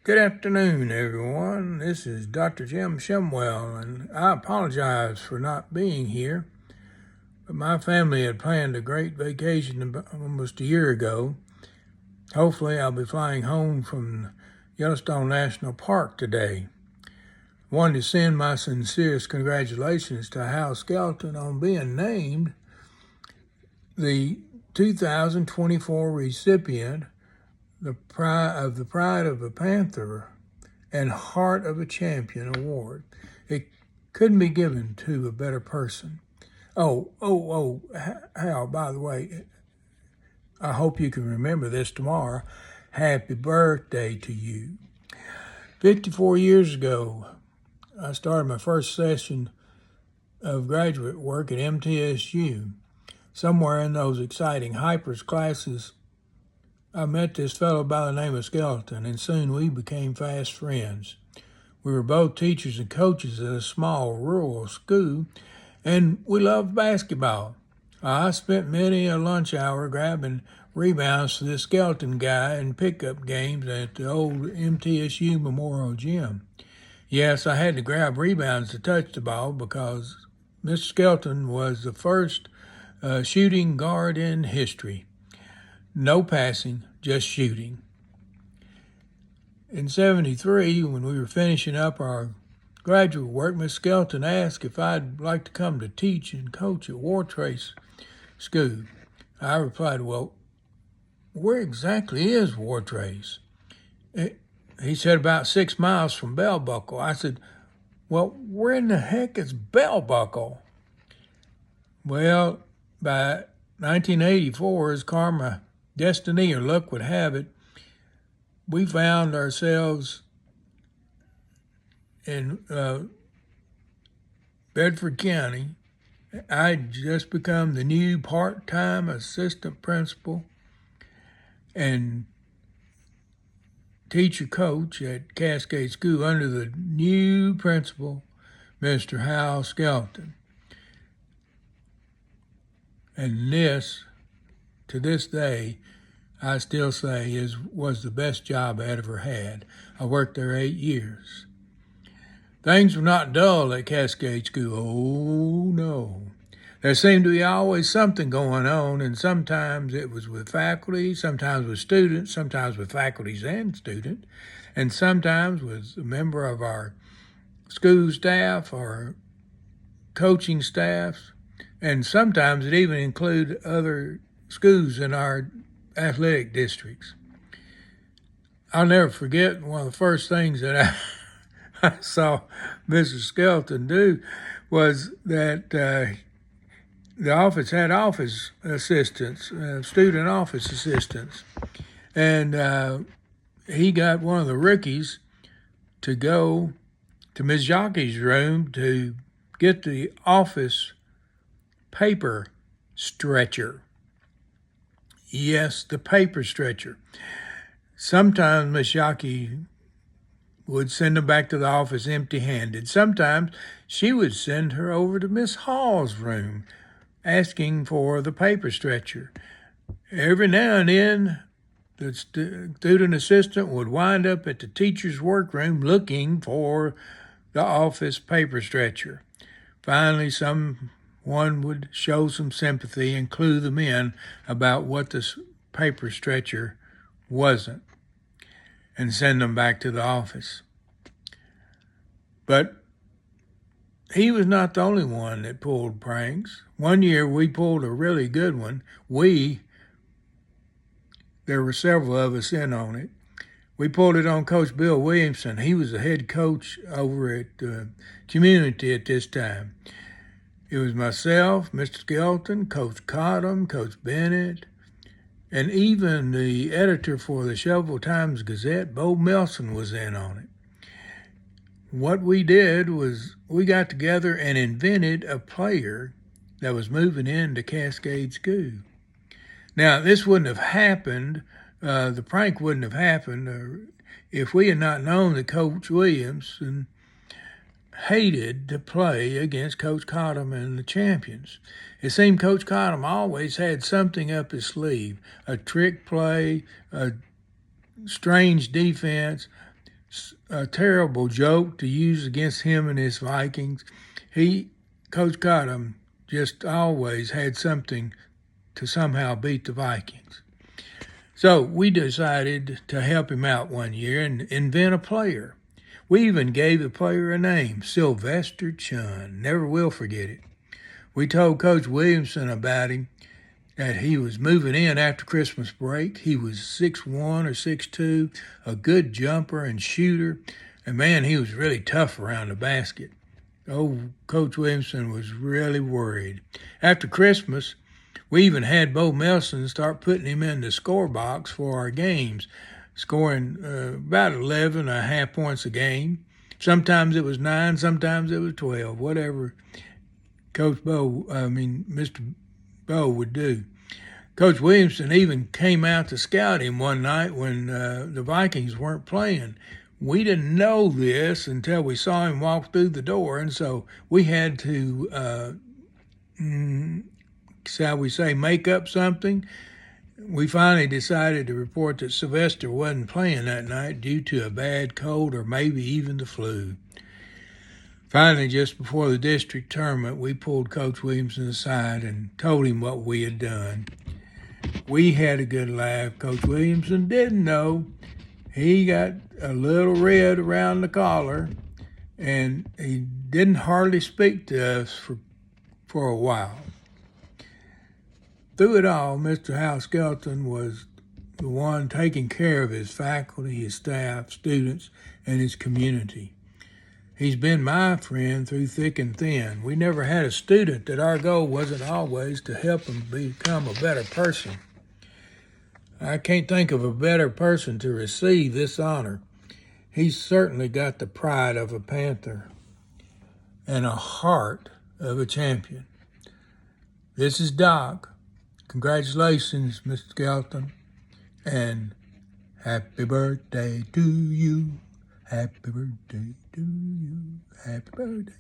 Good afternoon, everyone. This is Dr. Jim Shimwell, and I apologize for not being here, but my family had planned a great vacation almost a year ago. Hopefully, I'll be flying home from Yellowstone National Park today. I wanted to send my sincerest congratulations to Hal Skelton on being named the 2024 recipient the Pride of a Panther and Heart of a Champion award. It couldn't be given to a better person. Hal, by the way, I hope you can remember this tomorrow. Happy birthday to you. 54 years ago, I started my first session of graduate work at MTSU. Somewhere in those exciting Hypers classes, I met this fellow by the name of Skelton, and soon we became fast friends. We were both teachers and coaches at a small rural school, and we loved basketball. I spent many a lunch hour grabbing rebounds for this Skelton guy in pickup games at the old MTSU Memorial Gym. Yes, I had to grab rebounds to touch the ball because Mr. Skelton was the first shooting guard in history. No passing, just shooting. In '73, when we were finishing up our graduate work, Miss Skelton asked if I'd like to come to teach and coach at Wartrace School. I replied, well, where exactly is Wartrace? He said about 6 miles from Bell Buckle. I said, well, where in the heck is Bell Buckle? Well, by 1984, as karma, destiny, or luck would have it, we found ourselves in Bedford County. I'd just become the new part-time assistant principal and teacher coach at Cascade School under the new principal, Mr. Hal Skelton. And this, to this day, I still say was the best job I ever had. I worked there 8 years. Things were not dull at Cascade School. Oh, no. There seemed to be always something going on, and sometimes it was with faculty, sometimes with students, sometimes with faculties and students, and sometimes with a member of our school staff or coaching staffs, and sometimes it even included other schools in our athletic districts. I'll never forget one of the first things that I saw Mrs. Skelton do was that the office had office assistants, student office assistants, and he got one of the rookies to go to Ms. Jockey's room to get the office paper stretcher. Yes, the paper stretcher. Sometimes Miss Yockey would send them back to the office empty-handed. Sometimes she would send her over to Miss Hall's room asking for the paper stretcher. Every now and then, the student assistant would wind up at the teacher's workroom looking for the office paper stretcher. Finally, someone would show some sympathy and clue them in about what this paper stretcher wasn't and send them back to the office. But he was not the only one that pulled pranks. One year we pulled a really good one. There were several of us in on it. We pulled it on Coach Bill Williamson. He was the head coach over at Community at this time. It was myself, Mr. Skelton, Coach Cottom, Coach Bennett, and even the editor for the Shelbyville Times-Gazette, Bo Melson, was in on it. What we did was we got together and invented a player that was moving into Cascade School. Now, this wouldn't have happened, the prank wouldn't have happened if we had not known that Coach Williamson hated to play against Coach Cottom and the champions. It seemed Coach Cottom always had something up his sleeve, a trick play, a strange defense, a terrible joke to use against him and his Vikings. Coach Cottom just always had something to somehow beat the Vikings. So we decided to help him out one year and invent a player. We even gave the player a name, Sylvester Chun. Never will forget it. We told Coach Williamson about him, that he was moving in after Christmas break. He was 6'1" or 6'2", a good jumper and shooter. And man, he was really tough around the basket. Oh, Coach Williamson was really worried. After Christmas, we even had Bo Melson start putting him in the score box for our games, scoring about 11.5 points a game. Sometimes it was 9, sometimes it was 12, whatever Mr. Bo would do. Coach Williamson even came out to scout him one night when the Vikings weren't playing. We didn't know this until we saw him walk through the door, and so we had to, shall we say, make up something. We finally decided to report that Sylvester wasn't playing that night due to a bad cold or maybe even the flu. Finally, just before the district tournament, we pulled Coach Williamson aside and told him what we had done. We had a good laugh. Coach Williamson didn't know. He got a little red around the collar, and he didn't hardly speak to us for a while. Through it all, Mr. Hal Skelton was the one taking care of his faculty, his staff, students, and his community. He's been my friend through thick and thin. We never had a student that our goal wasn't always to help him become a better person. I can't think of a better person to receive this honor. He's certainly got the pride of a Panther and a heart of a champion. This is Doc. Congratulations, Mr. Skelton, and happy birthday to you. Happy birthday to you. Happy birthday.